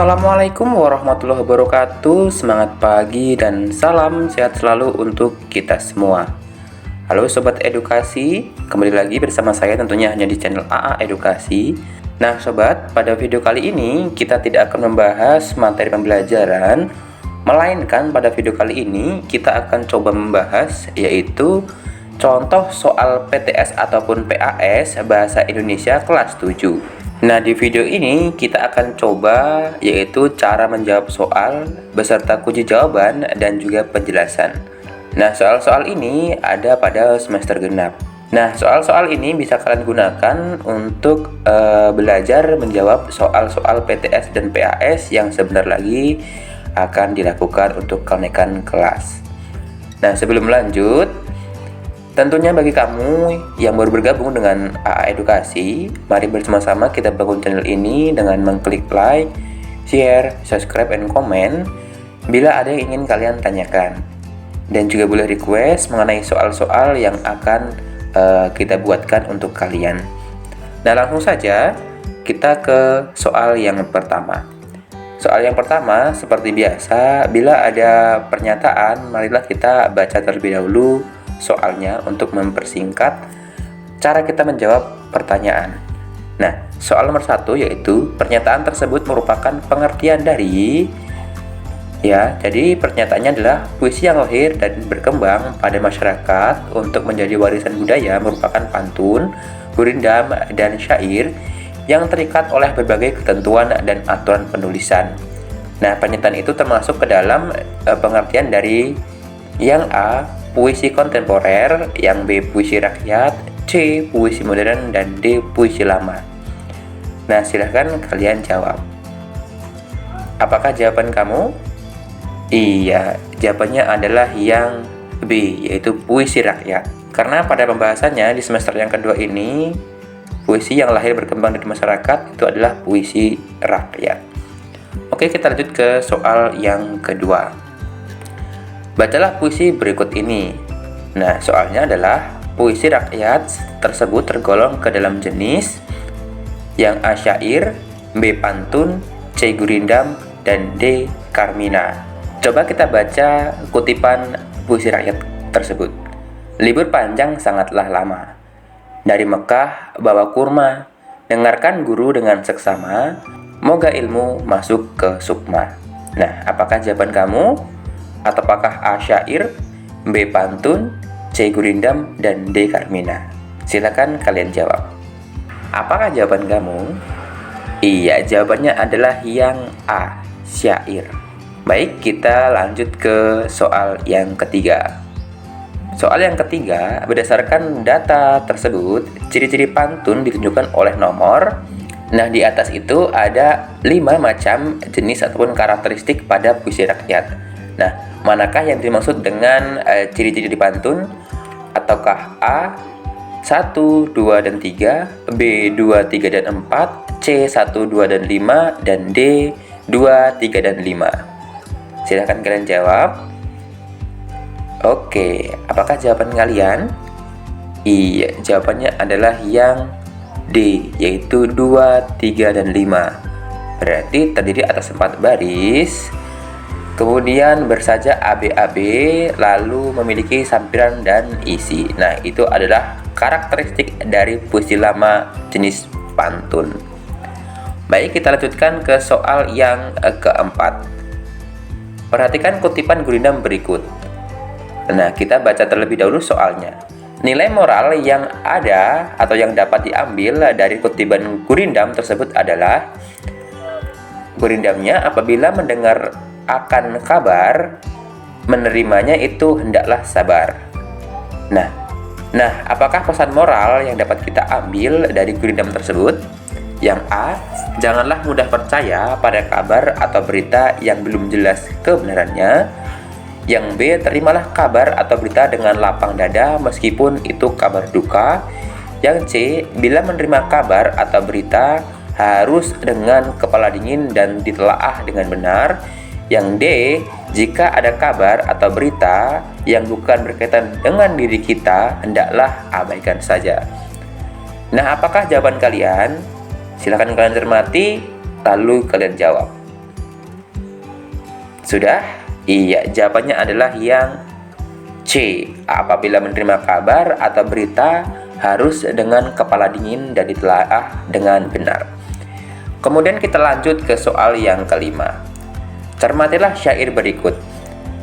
Assalamualaikum warahmatullahi wabarakatuh. Semangat pagi dan salam sehat selalu untuk kita semua. Halo Sobat Edukasi, kembali lagi bersama saya tentunya hanya di channel AA Edukasi. Nah Sobat, pada video kali ini kita tidak akan membahas materi pembelajaran, melainkan pada video kali ini kita akan coba membahas yaitu contoh soal PTS ataupun PAS Bahasa Indonesia kelas 7. Nah, di video ini kita akan coba yaitu cara menjawab soal beserta kunci jawaban dan juga penjelasan. Nah, soal-soal ini ada pada semester genap. Nah, soal-soal ini bisa kalian gunakan untuk belajar menjawab soal-soal PTS dan PAS yang sebentar lagi akan dilakukan untuk kenaikan kelas. Nah, sebelum lanjut, tentunya bagi kamu yang baru bergabung dengan AA Edukasi, mari bersama-sama kita bangun channel ini dengan mengklik like, share, subscribe, and comment bila ada yang ingin kalian tanyakan. Dan juga boleh request mengenai soal-soal yang akan kita buatkan untuk kalian. Nah, langsung saja kita ke soal yang pertama. Soal yang pertama, seperti biasa, bila ada pernyataan, marilah kita baca terlebih dahulu soalnya untuk mempersingkat cara kita menjawab pertanyaan. Nah, soal nomor 1 yaitu pernyataan tersebut merupakan pengertian dari jadi pernyataannya adalah puisi yang lahir dan berkembang pada masyarakat untuk menjadi warisan budaya merupakan pantun, gurindam, dan syair yang terikat oleh berbagai ketentuan dan aturan penulisan. Nah, pernyataan itu termasuk ke dalam pengertian dari yang A, puisi kontemporer, yang B, puisi rakyat, C, puisi modern, dan D, puisi lama. Nah, silahkan kalian jawab. Apakah jawaban kamu? Iya, jawabannya adalah yang B, yaitu puisi rakyat. Karena pada pembahasannya di semester yang kedua ini, puisi yang lahir berkembang dari masyarakat itu adalah puisi rakyat. Oke, kita lanjut ke soal yang kedua. Bacalah puisi berikut ini. Nah, soalnya adalah puisi rakyat tersebut tergolong ke dalam jenis yang A, syair, B, pantun, C, gurindam, dan D, karmina. Coba kita baca kutipan puisi rakyat tersebut. Libur panjang sangatlah lama. Dari Mekah bawa kurma, dengarkan guru dengan seksama, moga ilmu masuk ke sukma. Nah, apakah jawaban kamu? Apakah A, syair, B, pantun, C, gurindam, dan D, karmina? Silakan kalian jawab. Apakah jawaban kamu? Iya, jawabannya adalah yang A, syair. Baik, kita lanjut ke soal yang ketiga. Soal yang ketiga, berdasarkan data tersebut, ciri-ciri pantun ditunjukkan oleh nomor. Nah, di atas itu ada 5 macam jenis ataupun karakteristik pada puisi rakyat. Nah, manakah yang dimaksud dengan ciri-ciri di pantun? Ataukah A, 1, 2, dan 3, B, 2, 3, dan 4, C, 1, 2, dan 5, dan D, 2, 3, dan 5? Silahkan kalian jawab. Oke, apakah jawaban kalian? Iya, jawabannya adalah yang D, yaitu 2, 3, dan 5. Berarti terdiri atas 4 baris, kemudian bersaja ABAB, lalu memiliki sampiran dan isi. Nah, itu adalah karakteristik dari puisi lama jenis pantun. Baik, kita lanjutkan ke soal yang keempat. Perhatikan kutipan gurindam berikut. Nah, kita baca terlebih dahulu soalnya. Nilai moral yang ada atau yang dapat diambil dari kutipan gurindam tersebut adalah gurindamnya apabila mendengar akan kabar, menerimanya itu hendaklah sabar. Nah, apakah pesan moral yang dapat kita ambil dari gurindam tersebut? Yang A, janganlah mudah percaya pada kabar atau berita yang belum jelas kebenarannya. Yang B, terimalah kabar atau berita dengan lapang dada meskipun itu kabar duka. Yang C, bila menerima kabar atau berita harus dengan kepala dingin dan ditelaah dengan benar. Yang D, jika ada kabar atau berita yang bukan berkaitan dengan diri kita, hendaklah abaikan saja. Nah, apakah jawaban kalian? Silahkan kalian cermati, lalu kalian jawab. Sudah? Iya, jawabannya adalah yang C. Apabila menerima kabar atau berita harus dengan kepala dingin dan ditelaah dengan benar. Kemudian kita lanjut ke soal yang kelima. Cermatilah syair berikut.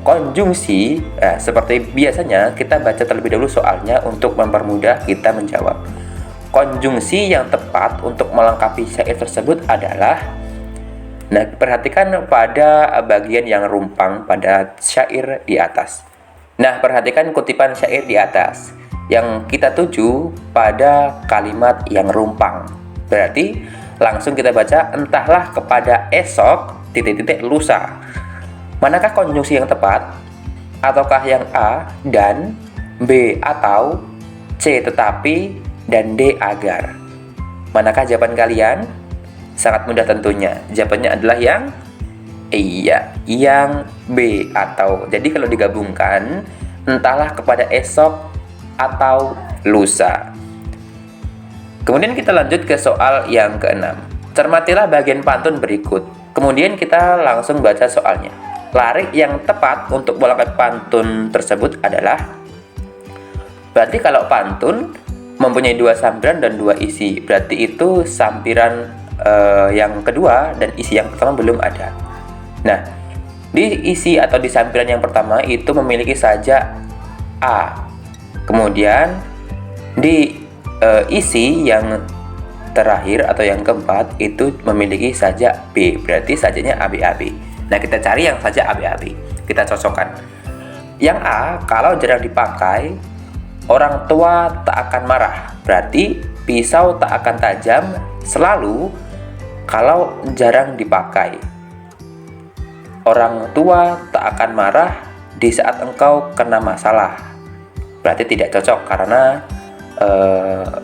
Konjungsi, seperti biasanya kita baca terlebih dahulu soalnya untuk mempermudah kita menjawab. Konjungsi yang tepat untuk melengkapi syair tersebut adalah, nah, perhatikan pada bagian yang rumpang pada syair di atas. Nah, perhatikan kutipan syair di atas. Yang kita tuju pada kalimat yang rumpang. Berarti langsung kita baca, entahlah kepada esok, lusa. Manakah konjungsi yang tepat? Ataukah yang A dan, B atau, C tetapi, dan D agar? Manakah jawaban kalian? Sangat mudah tentunya. Jawabannya adalah yang yang B atau. Jadi kalau digabungkan, entahlah kepada esok atau lusa. Kemudian kita lanjut ke soal yang keenam. Cermatilah bagian pantun berikut. Kemudian kita langsung baca soalnya. Larik yang tepat untuk melengkapi pantun tersebut adalah, berarti kalau pantun mempunyai 2 sampiran dan 2 isi, berarti itu sampiran yang kedua dan isi yang pertama belum ada. Nah, di isi atau di sampiran yang pertama itu memiliki saja A. Kemudian di isi yang terakhir atau yang keempat itu memiliki saja B, berarti sajanya AB-AB. Nah, kita cari yang saja AB-AB, kita cocokkan. Yang A, kalau jarang dipakai, orang tua tak akan marah, berarti pisau tak akan tajam selalu kalau jarang dipakai. Orang tua tak akan marah di saat engkau kena masalah, berarti tidak cocok karena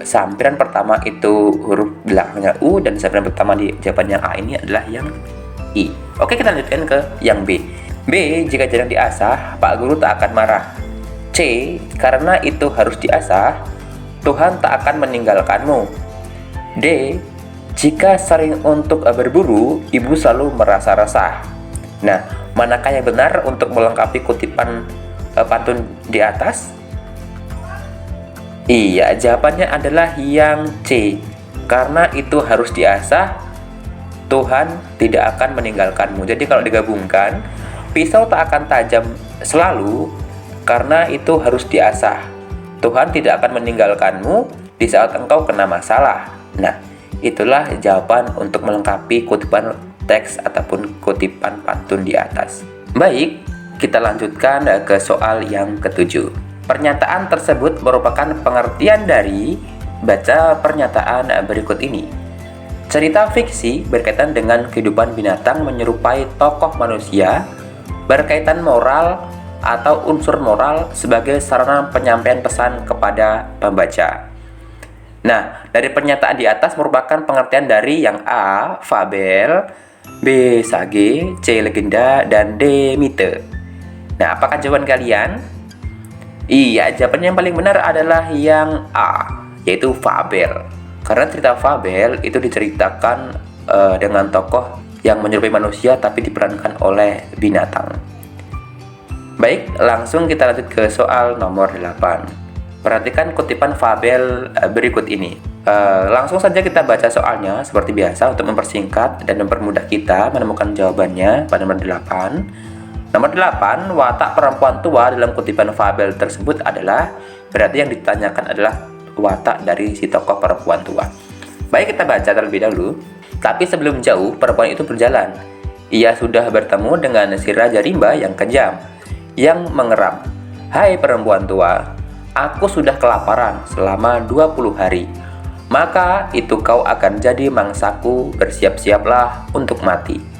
sampiran pertama itu huruf belakangnya U dan sampiran pertama di jawaban yang A ini adalah yang I. Oke, kita lanjutkan ke yang B. B, jika jarang diasah, Pak Guru tak akan marah. C, karena itu harus diasah, Tuhan tak akan meninggalkanmu. D, jika sering untuk berburu, ibu selalu merasa resah. Nah, manakah yang benar untuk melengkapi kutipan pantun di atas? Iya, jawabannya adalah yang C. Karena itu harus diasah, Tuhan tidak akan meninggalkanmu. Jadi kalau digabungkan, pisau tak akan tajam selalu karena itu harus diasah. Tuhan tidak akan meninggalkanmu di saat engkau kena masalah. Nah, itulah jawaban untuk melengkapi kutipan teks ataupun kutipan pantun di atas. Baik, kita lanjutkan ke soal yang ketujuh. Pernyataan tersebut merupakan pengertian dari, baca pernyataan berikut ini. Cerita fiksi berkaitan dengan kehidupan binatang menyerupai tokoh manusia, berkaitan moral atau unsur moral sebagai sarana penyampaian pesan kepada pembaca. Nah, dari pernyataan di atas merupakan pengertian dari yang A, fabel, B, sage, C, legenda, dan D, mite. Nah, apakah jawaban kalian? Iya, jawaban yang paling benar adalah yang A, yaitu fabel. Karena cerita fabel itu diceritakan dengan tokoh yang menyerupai manusia tapi diperankan oleh binatang. Baik, langsung kita lanjut ke soal nomor 8. Perhatikan kutipan fabel berikut ini. Langsung saja kita baca soalnya seperti biasa untuk mempersingkat dan mempermudah kita menemukan jawabannya pada nomor 8. Nomor 8, watak perempuan tua dalam kutipan fabel tersebut adalah, berarti yang ditanyakan adalah watak dari si tokoh perempuan tua. Baik, kita baca terlebih dahulu. Tapi sebelum jauh, perempuan itu berjalan. Ia sudah bertemu dengan si Raja Rimba yang kejam, yang mengeram. Hai perempuan tua, aku sudah kelaparan selama 20 hari. Maka itu kau akan jadi mangsaku, bersiap-siaplah untuk mati.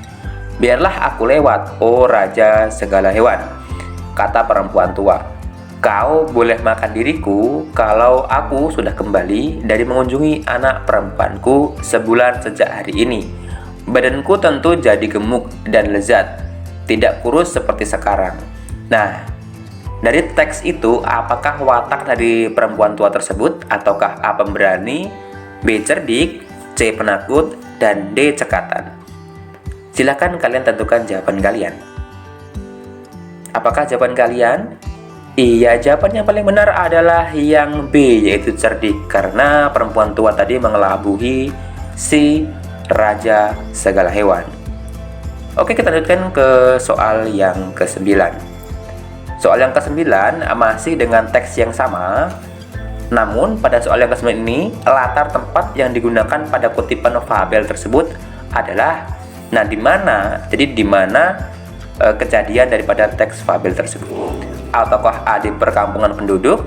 Biarlah aku lewat, oh Raja segala hewan, kata perempuan tua. Kau boleh makan diriku kalau aku sudah kembali dari mengunjungi anak perempuanku sebulan sejak hari ini. Badanku tentu jadi gemuk dan lezat, tidak kurus seperti sekarang. Nah, dari teks itu, apakah watak dari perempuan tua tersebut? Ataukah A, pemberani, B, cerdik, C, penakut, dan D, cekatan? Silakan kalian tentukan jawaban kalian. Apakah jawaban kalian? Iya, jawaban yang paling benar adalah yang B, yaitu cerdik, karena perempuan tua tadi mengelabuhi si raja segala hewan. Oke, kita lanjutkan ke soal yang ke-9. Soal yang ke-9 masih dengan teks yang sama. Namun pada soal yang ke-9 ini, latar tempat yang digunakan pada kutipan fabel tersebut adalah di mana kejadian daripada teks fabel tersebut. Ataukah A, di perkampungan penduduk,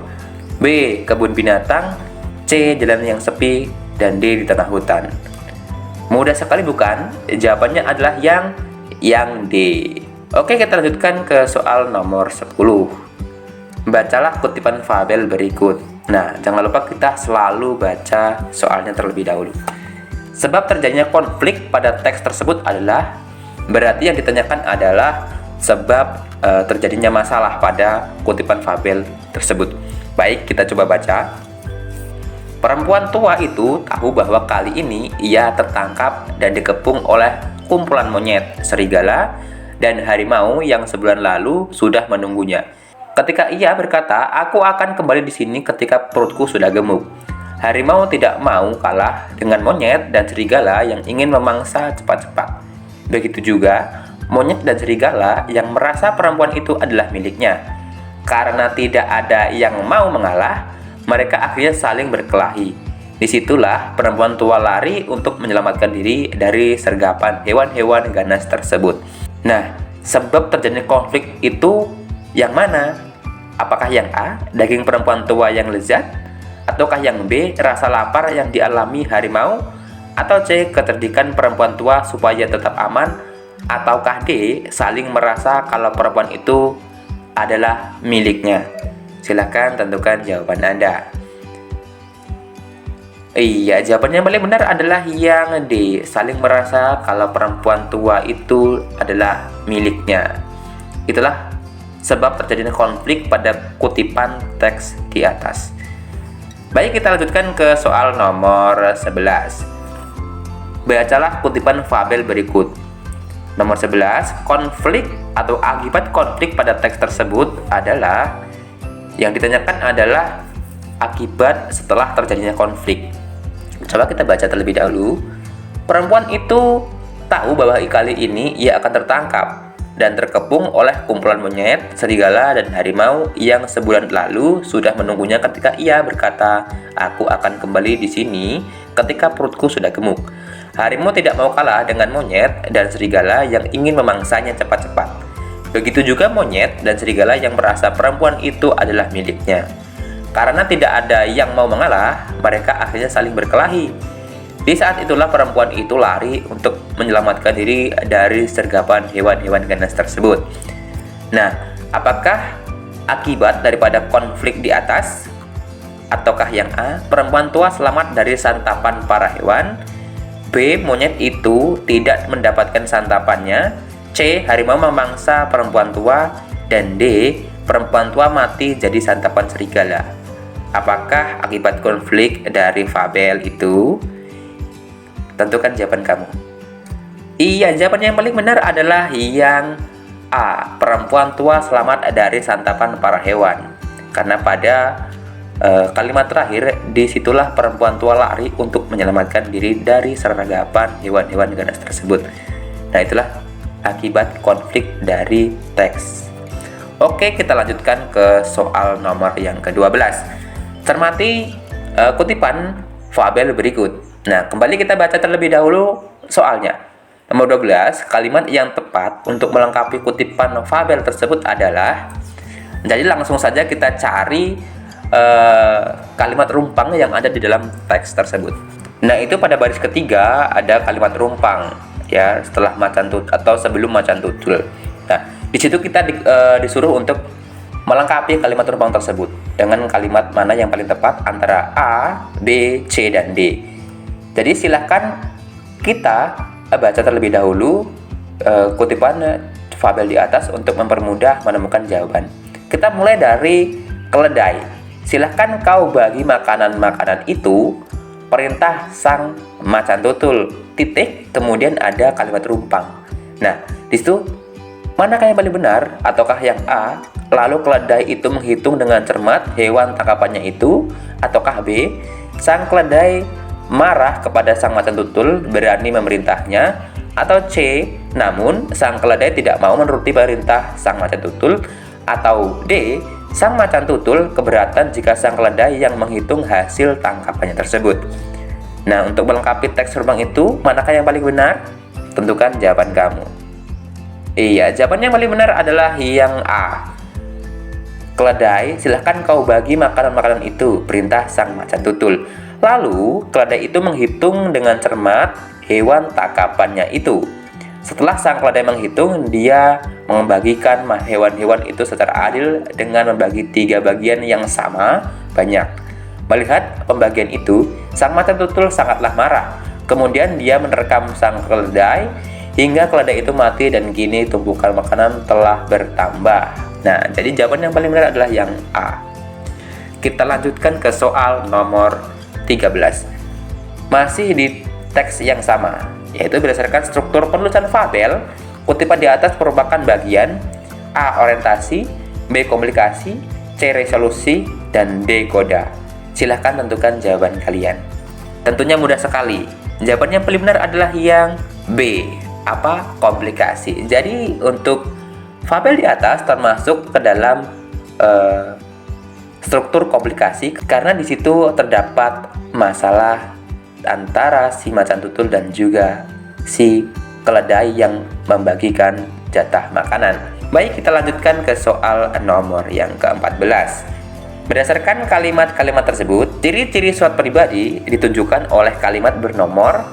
B, kebun binatang, C, jalan yang sepi, dan D, di tengah hutan. Mudah sekali bukan? Jawabannya adalah yang D. Oke, kita lanjutkan ke soal nomor 10. Bacalah kutipan fabel berikut. Nah, jangan lupa kita selalu baca soalnya terlebih dahulu. Sebab terjadinya konflik pada teks tersebut adalah, berarti yang ditanyakan adalah sebab terjadinya masalah pada kutipan fabel tersebut. Baik, kita coba baca. Perempuan tua itu tahu bahwa kali ini ia tertangkap dan dikepung oleh kumpulan monyet, serigala, dan harimau yang sebulan lalu sudah menunggunya. Ketika ia berkata, "Aku akan kembali di sini ketika perutku sudah gemuk." Harimau tidak mau kalah dengan monyet dan serigala yang ingin memangsa cepat-cepat. Begitu juga monyet dan serigala yang merasa perempuan itu adalah miliknya. Karena tidak ada yang mau mengalah, mereka akhirnya saling berkelahi. Disitulah perempuan tua lari untuk menyelamatkan diri dari sergapan hewan-hewan ganas tersebut. Nah, sebab terjadinya konflik itu yang mana? Apakah yang A, daging perempuan tua yang lezat? Ataukah yang B, rasa lapar yang dialami harimau? Atau C, kecerdikan perempuan tua supaya tetap aman? Ataukah D, saling merasa kalau perempuan itu adalah miliknya? Silahkan tentukan jawaban Anda. Iya, jawabannya yang paling benar adalah yang D, saling merasa kalau perempuan tua itu adalah miliknya. Itulah sebab terjadinya konflik pada kutipan teks di atas. Baik, kita lanjutkan ke soal nomor 11. Bacalah kutipan fabel berikut. Nomor 11, konflik atau akibat konflik pada teks tersebut adalah, yang ditanyakan adalah akibat setelah terjadinya konflik. Coba kita baca terlebih dahulu. Perempuan itu tahu bahwa kali ini ia akan tertangkap dan terkepung oleh kumpulan monyet, serigala, dan harimau yang sebulan lalu sudah menunggunya ketika ia berkata, "Aku akan kembali di sini ketika perutku sudah gemuk." Harimau tidak mau kalah dengan monyet dan serigala yang ingin memangsanya cepat-cepat. Begitu juga monyet dan serigala yang merasa perempuan itu adalah miliknya. Karena tidak ada yang mau mengalah, mereka akhirnya saling berkelahi. Di saat itulah perempuan itu lari untuk menyelamatkan diri dari sergapan hewan-hewan ganas tersebut. Nah, apakah akibat daripada konflik di atas? Ataukah yang A, perempuan tua selamat dari santapan para hewan? B, monyet itu tidak mendapatkan santapannya? C, harimau memangsa perempuan tua? Dan D, perempuan tua mati jadi santapan serigala. Apakah akibat konflik dari fabel itu? Tentukan jawaban kamu. Iya, jawaban yang paling benar adalah yang A, perempuan tua selamat dari santapan para hewan. Karena pada kalimat terakhir, disitulah perempuan tua lari untuk menyelamatkan diri dari sergapan hewan-hewan ganas tersebut. Nah, itulah akibat konflik dari teks. Oke, kita lanjutkan ke soal nomor yang ke-12. Cermati kutipan fabel berikut. Nah, kembali kita baca terlebih dahulu soalnya. Nomor 12, kalimat yang tepat untuk melengkapi kutipan fabel tersebut adalah, jadi langsung saja kita cari kalimat rumpang yang ada di dalam teks tersebut. Nah, itu pada baris ketiga ada kalimat rumpang, ya, setelah macan tutul atau sebelum macan tutul. Nah, di situ kita disuruh untuk melengkapi kalimat rumpang tersebut dengan kalimat mana yang paling tepat antara A, B, C, dan D. Jadi silahkan kita baca terlebih dahulu kutipan fabel di atas untuk mempermudah menemukan jawaban. Kita mulai dari keledai. Silahkan kau bagi makanan-makanan itu, perintah sang macan tutul, titik, kemudian ada kalimat rumpang. Nah, di situ Manakah yang paling benar? Ataukah yang A, lalu keledai itu menghitung dengan cermat hewan tangkapannya itu? Ataukah B, sang keledai marah kepada sang macan tutul berani memerintahnya? Atau C, namun sang keledai tidak mau menuruti perintah sang macan tutul? Atau D, sang macan tutul keberatan jika sang keledai yang menghitung hasil tangkapannya tersebut? Nah, untuk melengkapi teks ruang itu, manakah yang paling benar? Tentukan jawaban kamu. Iya, jawaban yang paling benar adalah yang A. Keledai, silahkan kau bagi makanan-makanan itu, perintah sang macan tutul. Lalu, keledai itu menghitung dengan cermat hewan tangkapannya itu. Setelah sang keledai menghitung, dia membagikan hewan-hewan itu secara adil dengan membagi 3 bagian yang sama banyak. Melihat pembagian itu, sang macan tutul sangatlah marah. Kemudian dia menerkam sang keledai hingga keledai itu mati dan kini tumpukan makanan telah bertambah. Nah, jadi jawaban yang paling benar adalah yang A. Kita lanjutkan ke soal nomor 13. Masih di teks yang sama, yaitu berdasarkan struktur penulisan fabel, kutipan di atas merupakan bagian A. Orientasi, B. Komunikasi, C. Resolusi, dan D. Koda. Silahkan tentukan jawaban kalian. Tentunya mudah sekali. Jawaban yang paling benar adalah yang B. Apa? Komplikasi. Jadi untuk fabel di atas termasuk ke dalam struktur komplikasi karena di situ terdapat masalah antara si macan tutul dan juga si keledai yang membagikan jatah makanan. Baik, kita lanjutkan ke soal nomor yang ke-14. Berdasarkan kalimat-kalimat tersebut, ciri-ciri surat pribadi ditunjukkan oleh kalimat bernomor.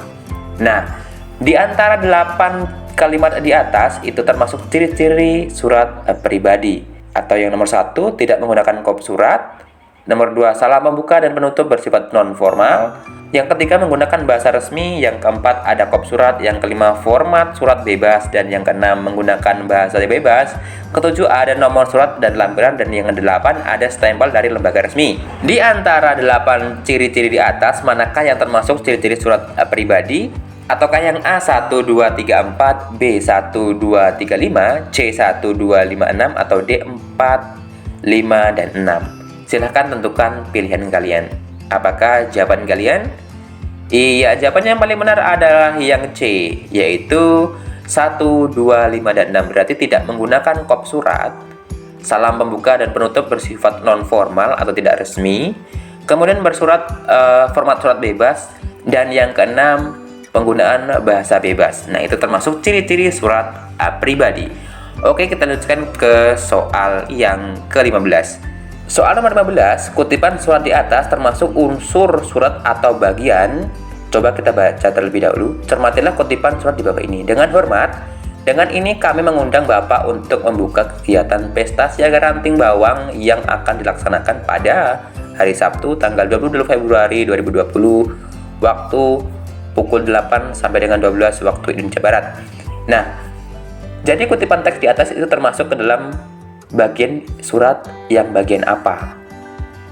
Nah, di antara 8 kalimat di atas itu termasuk ciri-ciri surat pribadi. Atau yang nomor 1, tidak menggunakan kop surat. Nomor 2, salah membuka dan penutup bersifat non-formal. Yang ketiga, menggunakan bahasa resmi. Yang keempat, ada kop surat. Yang kelima, format surat bebas. Dan yang keenam, menggunakan bahasa bebas. Ketujuh, ada nomor surat dan lampiran. Dan yang kedelapan, ada stempel dari lembaga resmi. Di antara 8 ciri-ciri di atas, manakah yang termasuk ciri-ciri surat pribadi? Ataukah yang A 1, 2, 3, 4, B 1, 2, 3, 5, C 1, 2, 5, 6, atau D 4, 5, dan 6? Silahkan tentukan pilihan kalian. Apakah jawaban kalian? Iya, jawaban yang paling benar adalah yang C, yaitu 1, 2, 5, dan 6. Berarti tidak menggunakan kop surat. Salam pembuka dan penutup bersifat non-formal atau tidak resmi. Kemudian bersurat format surat bebas. Dan yang keenam, penggunaan bahasa bebas. Nah, itu termasuk ciri-ciri surat pribadi. Oke, kita lanjutkan ke soal yang ke-15. Soal nomor 15, kutipan surat di atas termasuk unsur surat atau bagian. Coba kita baca terlebih dahulu. Cermatilah kutipan surat di bawah ini. Dengan hormat, dengan ini kami mengundang Bapak untuk membuka kegiatan pesta siaga ranting bawang yang akan dilaksanakan pada hari Sabtu tanggal 22 Februari 2020 waktu pukul 8 sampai dengan 12 waktu Indonesia Barat. Nah, jadi kutipan teks di atas itu termasuk ke dalam bagian surat yang bagian apa?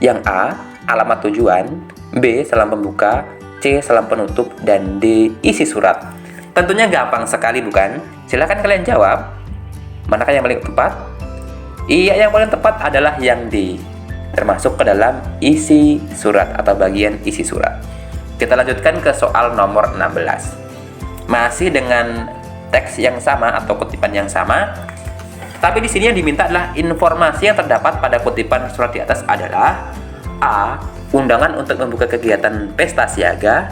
Yang A, alamat tujuan, B, salam pembuka, C, salam penutup, dan D, isi surat. Tentunya gampang sekali, bukan? Silahkan kalian jawab. Manakah yang paling tepat? Iya, yang paling tepat adalah yang D, termasuk ke dalam isi surat atau bagian isi surat. Kita lanjutkan ke soal nomor 16. Masih dengan teks yang sama atau kutipan yang sama, tapi di sini yang diminta adalah informasi yang terdapat pada kutipan surat di atas adalah A. Undangan untuk membuka kegiatan pesta siaga,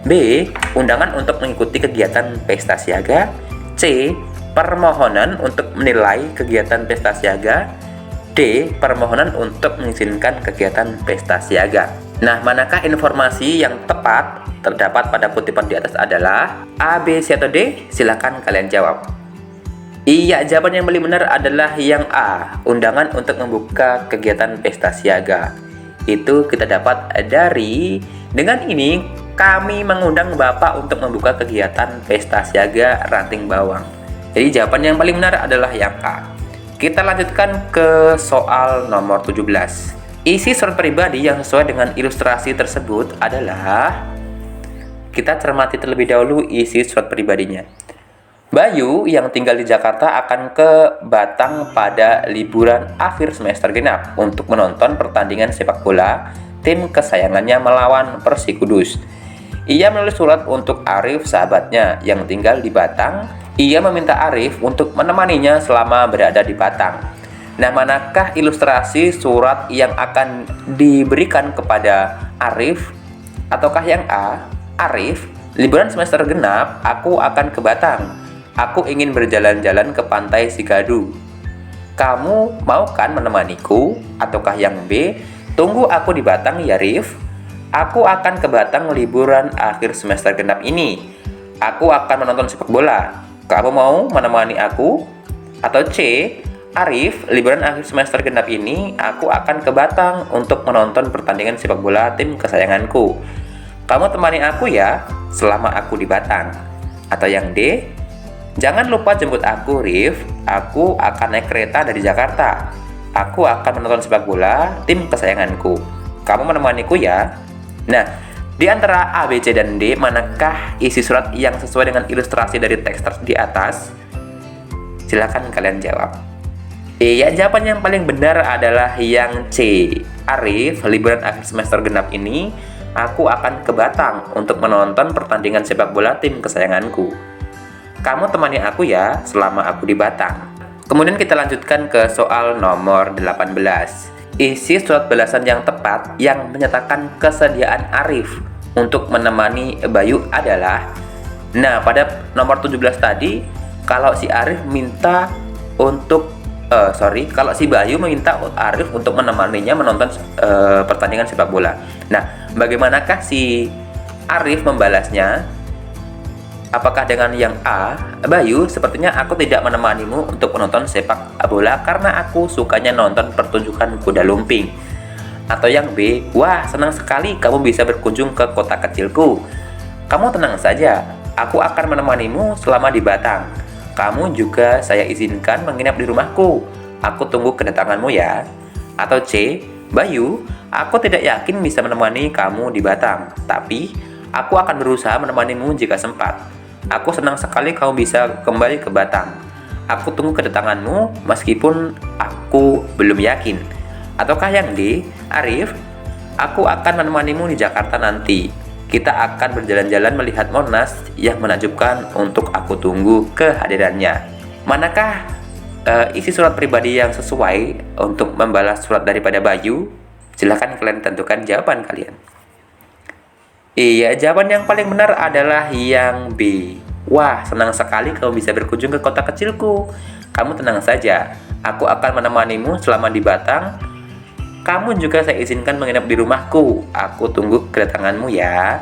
B. Undangan untuk mengikuti kegiatan pesta siaga, C. Permohonan untuk menilai kegiatan pesta siaga, D. Permohonan untuk mengizinkan kegiatan pesta siaga. Nah, manakah informasi yang tepat terdapat pada kutipan di atas adalah A, B, C, atau D? Silakan kalian jawab. Iya, jawaban yang paling benar adalah yang A, undangan untuk membuka kegiatan pesta siaga. Itu kita dapat dari, dengan ini kami mengundang Bapak untuk membuka kegiatan pesta siaga ranting bawang. Jadi jawaban yang paling benar adalah yang A. Kita lanjutkan ke soal nomor 17. Isi surat pribadi yang sesuai dengan ilustrasi tersebut adalah, kita cermati terlebih dahulu isi surat pribadinya. Bayu yang tinggal di Jakarta akan ke Batang pada liburan akhir semester genap untuk menonton pertandingan sepak bola tim kesayangannya melawan Persikudus. Ia menulis surat untuk Arif, sahabatnya yang tinggal di Batang. Ia meminta Arif untuk menemaninya selama berada di Batang. Nah, manakah ilustrasi surat yang akan diberikan kepada Arif? Ataukah yang A, Arif, liburan semester genap, aku akan ke Batang. Aku ingin berjalan-jalan ke pantai Sigadu. Kamu mau kan menemaniku? Ataukah yang B, tunggu aku di Batang ya Rif. Aku akan ke Batang liburan akhir semester genap ini. Aku akan menonton sepak bola. Kamu mau menemani aku? Atau C, Arif, liburan akhir semester genap ini aku akan ke Batang untuk menonton pertandingan sepak bola tim kesayanganku. Kamu temani aku ya selama aku di Batang. Atau yang D, jangan lupa jemput aku, Rif. Aku akan naik kereta dari Jakarta. Aku akan menonton sepak bola tim kesayanganku. Kamu menemaniku ya? Nah, di antara A, B, C, dan D, manakah isi surat yang sesuai dengan ilustrasi dari teks di atas? Silakan kalian jawab. Iya, jawaban yang paling benar adalah yang C. Arif, liburan akhir semester genap ini, aku akan ke Batang untuk menonton pertandingan sepak bola tim kesayanganku. Kamu temani aku ya selama aku di Batang. Kemudian kita lanjutkan ke soal nomor 18. Isi surat balasan yang tepat yang menyatakan kesediaan Arif untuk menemani Bayu adalah, nah, pada nomor 17 tadi, kalau si Arif minta untuk kalau si Bayu meminta Arif untuk menemaninya menonton pertandingan sepak bola. Nah, bagaimanakah si Arif membalasnya? Apakah dengan yang A, Bayu, sepertinya aku tidak menemanimu untuk menonton sepak bola karena aku sukanya nonton pertunjukan kuda lumping. Atau yang B, wah, senang sekali kamu bisa berkunjung ke kota kecilku. Kamu tenang saja, aku akan menemanimu selama di Batang. Kamu juga saya izinkan menginap di rumahku. Aku tunggu kedatanganmu ya. Atau C, Bayu, aku tidak yakin bisa menemani kamu di Batang, tapi aku akan berusaha menemanimu jika sempat. Aku senang sekali kamu bisa kembali ke Batang. Aku tunggu kedatanganmu meskipun aku belum yakin. Ataukah yang D, Arif, aku akan menemanimu di Jakarta nanti. Kita akan berjalan-jalan melihat Monas yang menakjubkan untuk aku tunggu kehadirannya. Manakah isi surat pribadi yang sesuai untuk membalas surat daripada Bayu? Silahkan kalian tentukan jawaban kalian. Iya, jawaban yang paling benar adalah yang B. Wah, senang sekali kamu bisa berkunjung ke kota kecilku. Kamu tenang saja, aku akan menemanimu selama di Batang. Kamu juga saya izinkan menginap di rumahku. Aku tunggu kedatanganmu ya.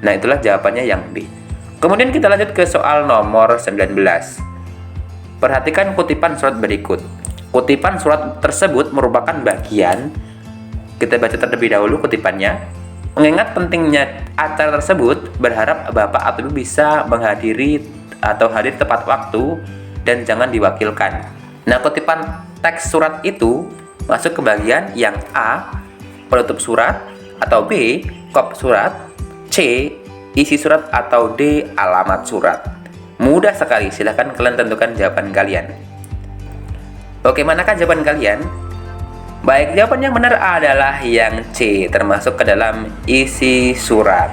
Nah, itulah jawabannya yang B. Kemudian kita lanjut ke soal nomor 19. Perhatikan kutipan surat berikut. Kutipan surat tersebut merupakan bagian. Kita baca terlebih dahulu kutipannya. Mengingat pentingnya acara tersebut, berharap Bapak atau Ibu bisa menghadiri atau hadir tepat waktu dan jangan diwakilkan. Nah, kutipan teks surat itu masuk ke bagian yang A, penutup surat, atau B, kop surat, C, isi surat, atau D, alamat surat. Mudah sekali, silahkan kalian tentukan jawaban kalian. Oke, manakah jawaban kalian? Baik, jawaban yang benar adalah yang C, termasuk ke dalam isi surat.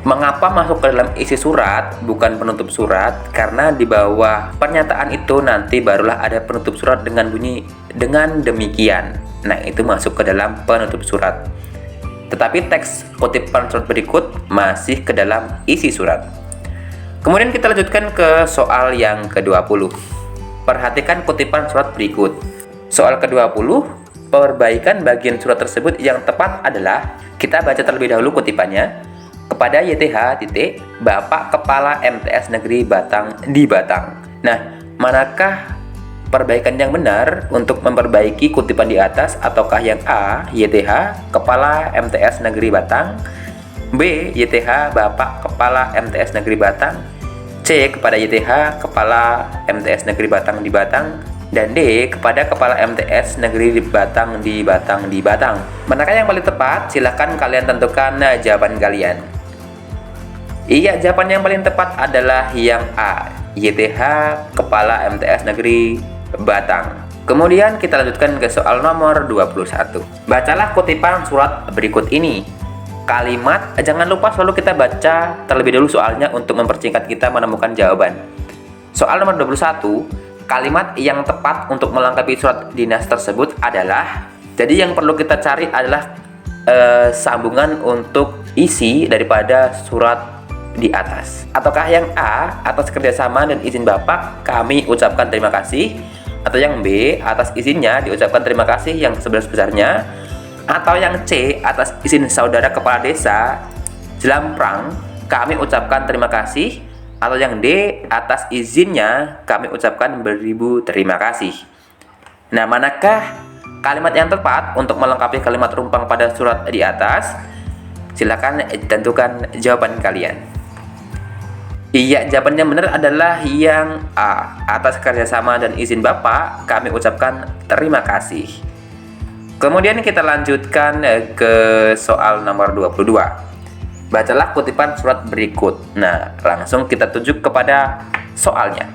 Mengapa masuk ke dalam isi surat, bukan penutup surat? Karena di bawah pernyataan itu nanti barulah ada penutup surat dengan bunyi dengan demikian. Nah, itu masuk ke dalam penutup surat. Tetapi teks kutipan surat berikut masih ke dalam isi surat. Kemudian kita lanjutkan ke soal yang ke-20. Perhatikan kutipan surat berikut. Soal ke-20, perbaikan bagian surat tersebut yang tepat adalah, kita baca terlebih dahulu kutipannya. Kepada YTH, Bapak Kepala MTS Negeri Batang di Batang. Nah, manakah perbaikan yang benar untuk memperbaiki kutipan di atas? Ataukah yang A, YTH, Kepala MTS Negeri Batang, B, YTH, Bapak Kepala MTS Negeri Batang, C, kepada YTH, Kepala MTS Negeri Batang di Batang, dan D, kepada Kepala MTS Negeri di Batang di Batang di Batang. Manakah yang paling tepat? Silahkan kalian tentukan jawaban kalian. Iya, jawaban yang paling tepat adalah yang A, YTH Kepala MTS Negeri Batang. Kemudian kita lanjutkan ke soal nomor 21. Bacalah kutipan surat berikut ini. Kalimat, jangan lupa selalu kita baca terlebih dahulu soalnya untuk mempersingkat kita menemukan jawaban. Soal nomor 21, kalimat yang tepat untuk melengkapi surat dinas tersebut adalah, jadi yang perlu kita cari adalah sambungan untuk isi daripada surat di atas. Ataukah yang A, atas kerjasama dan izin Bapak kami ucapkan terima kasih, atau yang B, atas izinnya diucapkan terima kasih yang sebesar-besarnya, atau yang C, atas izin saudara kepala desa Jelamprang kami ucapkan terima kasih, atau yang D, atas izinnya kami ucapkan beribu terima kasih. Nah, manakah kalimat yang tepat untuk melengkapi kalimat rumpang pada surat di atas? Silakan tentukan jawaban kalian. Iya, jawaban yang benar adalah yang A. Atas kerjasama dan izin Bapak, kami ucapkan terima kasih. Kemudian kita lanjutkan ke soal nomor 22. Bacalah kutipan surat berikut. Nah, langsung kita tuju kepada soalnya.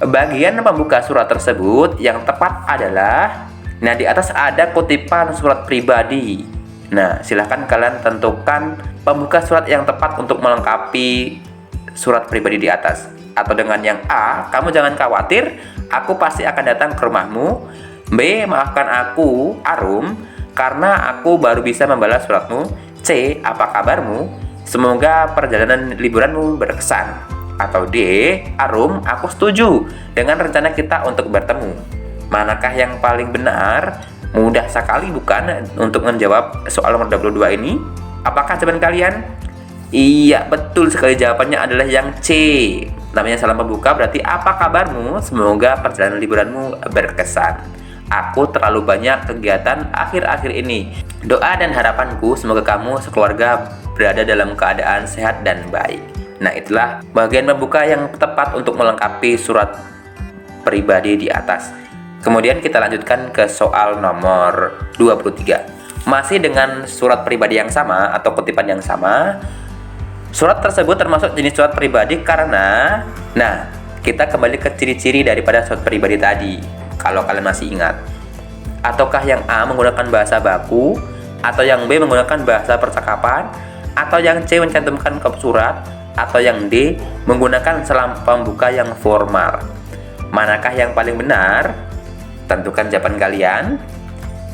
Bagian pembuka surat tersebut yang tepat adalah, nah di atas ada kutipan surat pribadi. Nah, silahkan kalian tentukan pembuka surat yang tepat untuk melengkapi surat pribadi di atas. Atau dengan yang A, kamu jangan khawatir, aku pasti akan datang ke rumahmu. B, maafkan aku, Arum, karena aku baru bisa membalas suratmu. C, apa kabarmu? Semoga perjalanan liburanmu berkesan. Atau D, Arum, aku setuju dengan rencana kita untuk bertemu. Manakah yang paling benar? Mudah sekali bukan untuk menjawab soal nomor 22 ini? Apakah jawaban kalian? Iya, betul sekali, jawabannya adalah yang C. Namanya salam pembuka berarti apa kabarmu? Semoga perjalanan liburanmu berkesan. Aku terlalu banyak kegiatan akhir-akhir ini. Doa dan harapanku semoga kamu sekeluarga berada dalam keadaan sehat dan baik. Nah, itulah bagian pembuka yang tepat untuk melengkapi surat pribadi di atas. Kemudian kita lanjutkan ke soal nomor 23. Masih dengan surat pribadi yang sama atau kutipan yang sama. Surat tersebut termasuk jenis surat pribadi karena, nah, kita kembali ke ciri-ciri daripada surat pribadi tadi. Kalau kalian masih ingat. Ataukah yang A menggunakan bahasa baku, atau yang B menggunakan bahasa percakapan, atau yang C mencantumkan kop surat, atau yang D menggunakan selam pembuka yang formal. Manakah yang paling benar? Tentukan jawaban kalian.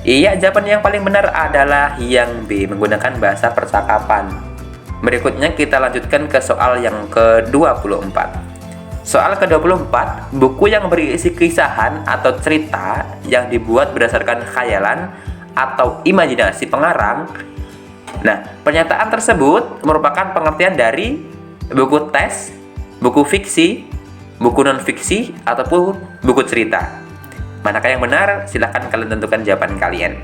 Iya, jawaban yang paling benar adalah yang B, menggunakan bahasa percakapan. Berikutnya kita lanjutkan ke soal yang ke-24. Soal ke-24, buku yang berisi kisahan atau cerita yang dibuat berdasarkan khayalan atau imajinasi pengarang. Nah, pernyataan tersebut merupakan pengertian dari buku teks, buku fiksi, buku non-fiksi, ataupun buku cerita. Manakah yang benar? Silahkan kalian tentukan jawaban kalian.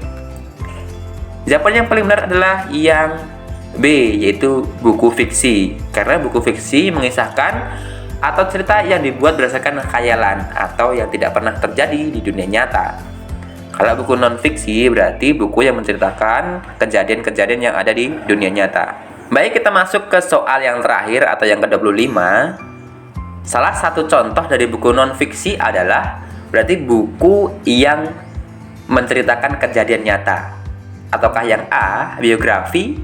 Jawaban yang paling benar adalah yang B, yaitu buku fiksi. Karena buku fiksi mengisahkan atau cerita yang dibuat berdasarkan khayalan atau yang tidak pernah terjadi di dunia nyata. Kalau buku non-fiksi berarti buku yang menceritakan kejadian-kejadian yang ada di dunia nyata. Baik, kita masuk ke soal yang terakhir atau yang ke-25. Salah satu contoh dari buku non-fiksi adalah berarti buku yang menceritakan kejadian nyata. Ataukah yang A, biografi,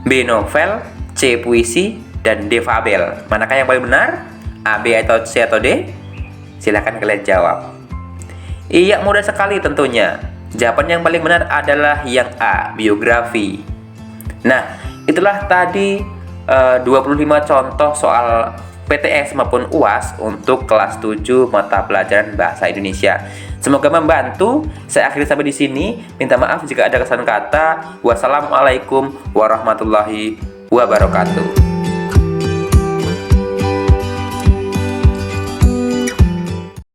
B, novel, C, puisi, dan D, fabel. Manakah yang paling benar? A, B, atau C, atau D? Silahkan kalian jawab. Iya, mudah sekali tentunya. Jawaban yang paling benar adalah yang A, biografi. Nah, itulah tadi 25 contoh soal PTS maupun UAS untuk kelas 7 mata pelajaran Bahasa Indonesia. Semoga membantu. Saya akhiri sampai di sini. Minta maaf jika ada kesalahan kata. Wassalamualaikum warahmatullahi wabarakatuh.